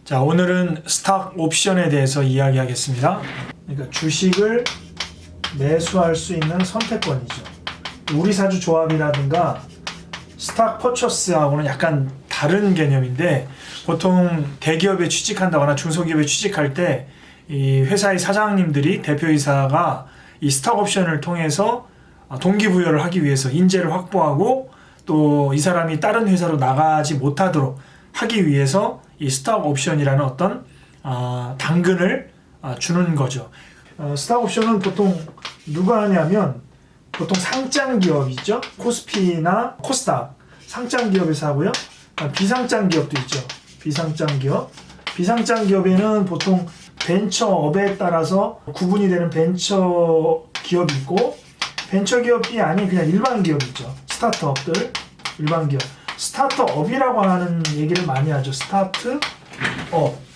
자, 오늘은 스탁 옵션에 대해서 이야기하겠습니다. 그러니까 주식을 매수할 수 있는 선택권이죠. 우리 사주 조합이라든가 스탁 퍼처스하고는 약간 다른 개념인데, 보통 대기업에 취직한다거나 중소기업에 취직할 때 이 회사의 사장님들이, 대표이사가 이 스탁 옵션을 통해서 동기부여를 하기 위해서 인재를 확보하고 또 이 사람이 다른 회사로 나가지 못하도록 하기 위해서 이 스탁 옵션이라는 어떤 당근을 주는 거죠. 스탁 옵션은 보통 누가 하냐면 보통 상장 기업이죠. 코스피나 코스닥 상장 기업에서 하고요. 비상장 기업도 있죠. 비상장 기업. 비상장 기업에는 보통 벤처업에 따라서 구분이 되는 벤처 기업이 있고, 벤처 기업이 아닌 그냥 일반 기업이 있죠. 스타트업들, 일반 기업. 스타트업이라고 하는 얘기를 많이 하죠. 스타트업.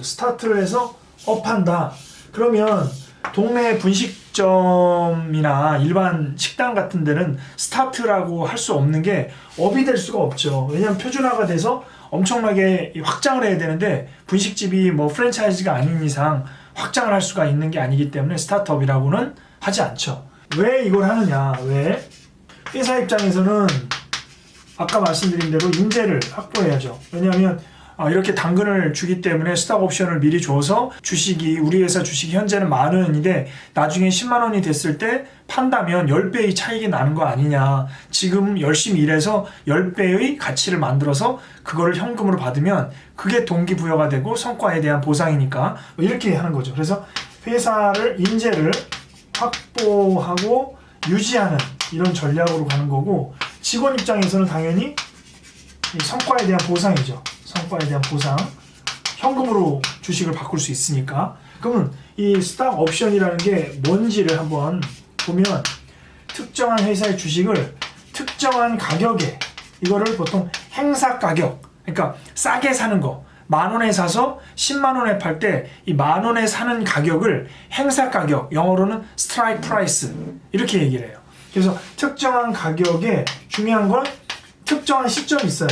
스타트를 해서 업한다. 그러면 동네 분식점이나 일반 식당 같은 데는 스타트라고 할 수 없는 게 업이 될 수가 없죠. 왜냐하면 표준화가 돼서 엄청나게 확장을 해야 되는데, 분식집이 뭐 프랜차이즈가 아닌 이상 확장을 할 수가 있는 게 아니기 때문에 스타트업이라고는 하지 않죠. 왜 이걸 하느냐? 왜? 회사 입장에서는 아까 말씀드린 대로 인재를 확보해야죠. 왜냐하면 이렇게 당근을 주기 때문에 스탁 옵션을 미리 줘서 주식이, 우리 회사 주식이 현재는 10,000원인데 나중에 10만 원이 됐을 때 판다면 10배의 차익이 나는 거 아니냐. 지금 열심히 일해서 10배의 가치를 만들어서 그거를 현금으로 받으면 그게 동기부여가 되고 성과에 대한 보상이니까 이렇게 하는 거죠. 그래서 회사를, 인재를 확보하고 유지하는 이런 전략으로 가는 거고, 직원 입장에서는 당연히 이 성과에 대한 보상이죠. 성과에 대한 보상. 현금으로 주식을 바꿀 수 있으니까. 그러면 이 스탁 옵션이라는 게 뭔지를 한번 보면, 특정한 회사의 주식을 특정한 가격에, 이거를 보통 행사 가격, 그러니까 싸게 사는 거, 10,000원에 사서 10만 원에 팔 때 이 10,000원에 사는 가격을 행사 가격, 영어로는 스트라이크 프라이스, 이렇게 얘기를 해요. 그래서 특정한 가격에, 중요한 건 특정한 시점이 있어요.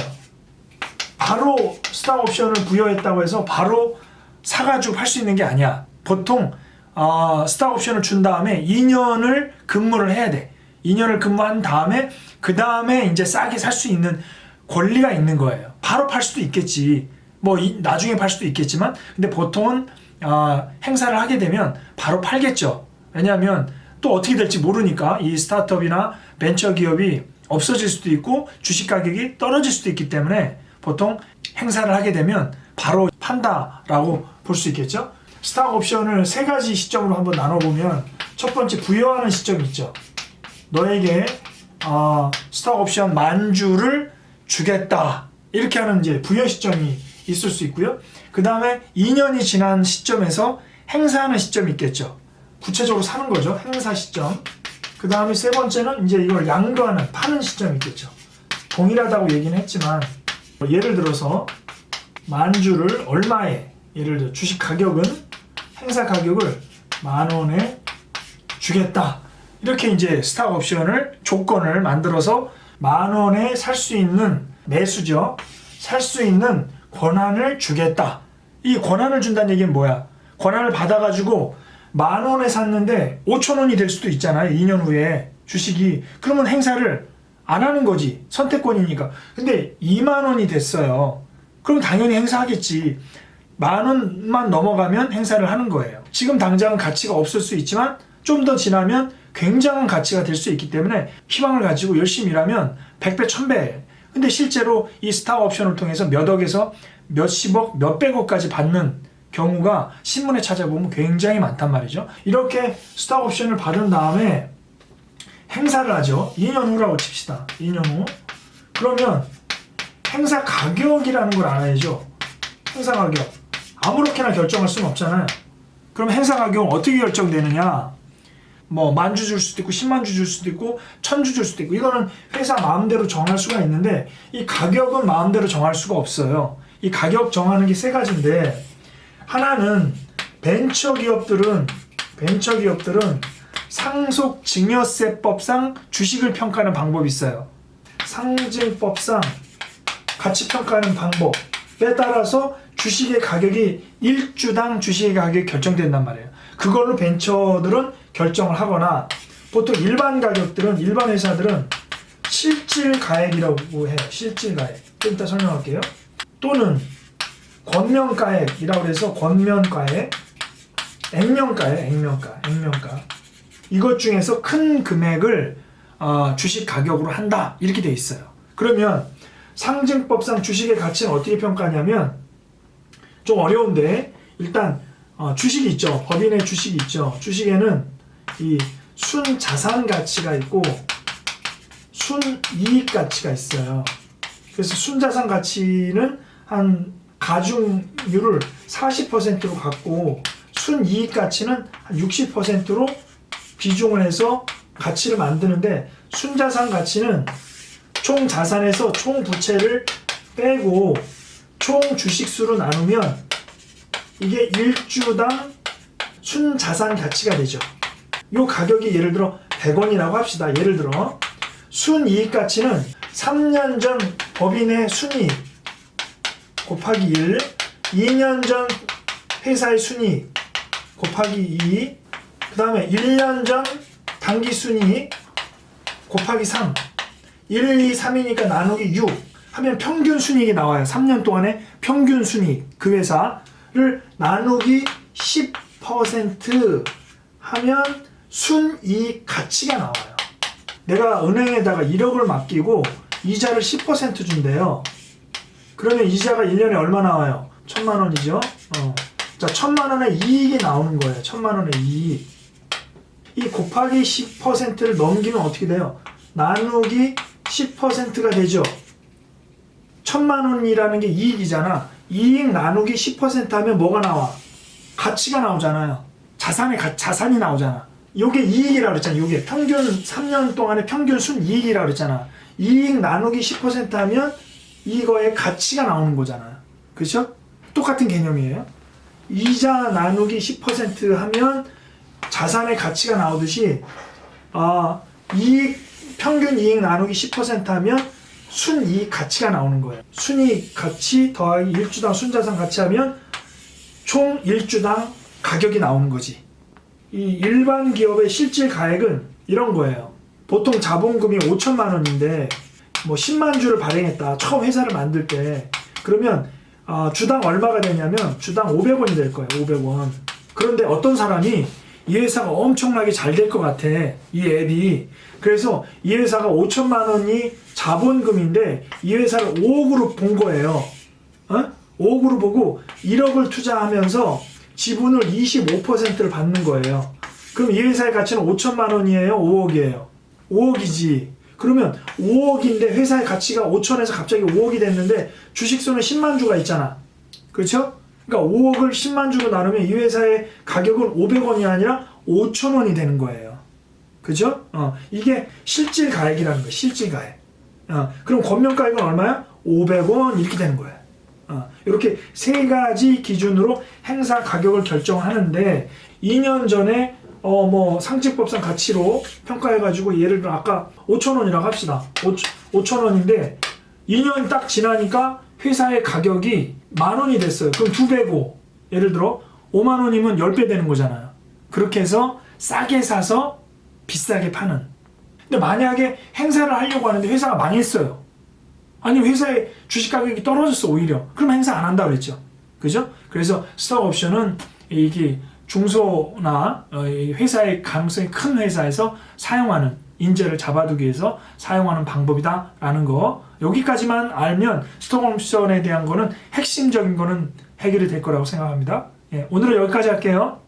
바로 스탁 옵션을 부여했다고 해서 바로 사가지고 할 수 있는 게 아니야. 보통 스탁 옵션을 준 다음에 2년을 근무를 해야 돼. 2년을 근무한 다음에 그 다음에 이제 싸게 살 수 있는 권리가 있는 거예요. 바로 팔 수도 있겠지. 뭐 나중에 팔 수도 있겠지만, 근데 보통은 행사를 하게 되면 바로 팔겠죠. 왜냐하면 또 어떻게 될지 모르니까. 이 스타트업이나 벤처 기업이 없어질 수도 있고 주식 가격이 떨어질 수도 있기 때문에 보통 행사를 하게 되면 바로 판다라고 볼 수 있겠죠. 스탁 옵션을 3가지 시점으로 한번 나눠보면, 첫 번째 부여하는 시점이 있죠. 너에게 스탁 옵션 10,000주를 주겠다, 이렇게 하는 이제 부여 시점이 있을 수 있고요. 그 다음에 2년이 지난 시점에서 행사하는 시점이 있겠죠. 구체적으로 사는 거죠. 행사 시점. 그 다음에 3번째는 이제 이걸 양도하는, 파는 시점이 있겠죠. 동일하다고 얘기는 했지만, 예를 들어서 10,000주를 얼마에, 예를 들어 주식 가격은, 행사 가격을 10,000원에 주겠다, 이렇게 이제 스탁 옵션을, 조건을 만들어서 10,000원에 살 수 있는, 매수죠. 살 수 있는 권한을 주겠다. 이 권한을 준다는 얘기는 뭐야? 권한을 받아가지고 10,000원에 샀는데 5,000원이 될 수도 있잖아요. 2년 후에 주식이. 그러면 행사를 안 하는 거지. 선택권이니까. 근데 2만 원이 됐어요. 그럼 당연히 행사하겠지. 10,000원만 넘어가면 행사를 하는 거예요. 지금 당장은 가치가 없을 수 있지만 좀 더 지나면 굉장한 가치가 될 수 있기 때문에 희망을 가지고 열심히 일하면 100배, 1000배. 근데 실제로 이 스탁 옵션을 통해서 몇 억에서 몇십억, 몇백억까지 받는 경우가 신문에 찾아보면 굉장히 많단 말이죠. 이렇게 스탁 옵션을 받은 다음에 행사를 하죠. 2년 후라고 칩시다. 2년 후. 그러면 행사 가격이라는 걸 알아야죠. 행사 가격. 아무렇게나 결정할 수는 없잖아요. 그럼 행사 가격은 어떻게 결정되느냐? 뭐 10,000주 줄 수도 있고 100,000주 줄 수도 있고 1,000주 줄 수도 있고, 이거는 회사 마음대로 정할 수가 있는데, 이 가격은 마음대로 정할 수가 없어요. 이 가격 정하는 게 3가지인데, 하나는 벤처 기업들은 상속증여세법상 주식을 평가하는 방법이 있어요. 상증법상 가치 평가하는 방법에 따라서 주식의 가격이 1주당 주식의 가격이 결정된단 말이에요. 그걸로 벤처들은 결정을 하거나 보통 일반 가격들은 일반 회사들은 실질가액이라고 해요. 실질가액. 좀 이따 설명할게요. 또는 권면가액이라고 해서 권면가액, 액면가 이것 중에서 큰 금액을 주식 가격으로 한다 이렇게 돼 있어요. 그러면 상증법상 주식의 가치는 어떻게 평가하냐면 좀 어려운데 일단 주식이 있죠. 법인의 주식이 있죠. 주식에는 이 순자산 가치가 있고 순이익 가치가 있어요. 그래서 순자산 가치는 한 가중률을 40%로 갖고 순이익 가치는 한 60%로 비중을 해서 가치를 만드는데 순자산 가치는 총 자산에서 총 부채를 빼고 총 주식수로 나누면 이게 1주당 순자산 가치가 되죠. 이 가격이 예를 들어 100원이라고 합시다. 예를 들어 순이익 가치는 3년 전 법인의 순이익 곱하기 1, 2년 전 회사의 순이익 곱하기 2, 그 다음에 1년 전 당기 순이익 곱하기 3, 1, 2, 3이니까 나누기 6 하면 평균 순이익이 나와요. 3년 동안의 평균 순이익, 그 회사를 나누기 10% 하면 순이익 가치가 나와요. 내가 은행에다가 1억을 맡기고 이자를 10% 준대요. 그러면 이자가 1년에 얼마 나와요? 1,000만 원이죠. 자, 1,000만 원의 이익이 나오는 거예요. 1,000만 원의 이익. 이 곱하기 10%를 넘기면 어떻게 돼요? 나누기 10%가 되죠. 1,000만 원이라는 게 이익이잖아. 이익 나누기 10% 하면 뭐가 나와? 가치가 나오잖아요. 자산이 나오잖아. 요게 이익이라고 그랬잖아. 요게 평균 3년 동안의 평균 순이익이라고 그랬잖아. 이익 나누기 10% 하면 이거의 가치가 나오는 거잖아요. 그렇죠? 똑같은 개념이에요. 이자 나누기 10% 하면 자산의 가치가 나오듯이 평균 이익 나누기 10% 하면 순이익 가치가 나오는 거예요. 순이익 가치 더하기 1주당 순자산 가치 하면 총 1주당 가격이 나오는 거지. 이 일반 기업의 실질 가액은 이런 거예요. 보통 자본금이 5천만 원인데 뭐 10만 주를 발행했다. 처음 회사를 만들 때. 그러면 주당 얼마가 되냐면 주당 500원이 될 거예요. 500원. 그런데 어떤 사람이 이 회사가 엄청나게 잘 될 것 같아. 이 앱이. 그래서 이 회사가 5천만 원이 자본금인데 이 회사를 5억으로 본 거예요. 5억으로 보고 1억을 투자하면서 지분을 25%를 받는 거예요. 그럼 이 회사의 가치는 5천만 원이에요? 5억이에요? 5억이지. 그러면 5억인데 회사의 가치가 5천에서 갑자기 5억이 됐는데 주식수는 10만 주가 있잖아. 그렇죠? 그러니까 5억을 10만 주로 나누면 이 회사의 가격은 500원이 아니라 5,000원이 되는 거예요. 그죠? 이게 실질 가액이라는 거예요. 실질 가액. 그럼 권면가액은 얼마야? 500원 이렇게 되는 거예요. 이렇게 세 가지 기준으로 행사 가격을 결정하는데 2년 전에 상증법상 가치로 평가해가지고 예를 들어 아까 5,000원이라고 합시다. 5,000원인데 2년 딱 지나니까 회사의 가격이 10,000원이 됐어요. 그럼 2배고 예를 들어 5만 원이면 10배 되는 거잖아요. 그렇게 해서 싸게 사서 비싸게 파는. 근데 만약에 행사를 하려고 하는데 회사가 망했어요. 아니 회사의 주식 가격이 떨어졌어 오히려. 그럼 행사 안 한다고 그랬죠. 그죠? 그래서 스톡 옵션은 이게 중소나 회사의 가능성이 큰 회사에서 사용하는 인재를 잡아두기 위해서 사용하는 방법이다라는 거. 여기까지만 알면 스톡 옵션에 대한 거는 핵심적인 거는 해결이 될 거라고 생각합니다. 오늘은 여기까지 할게요.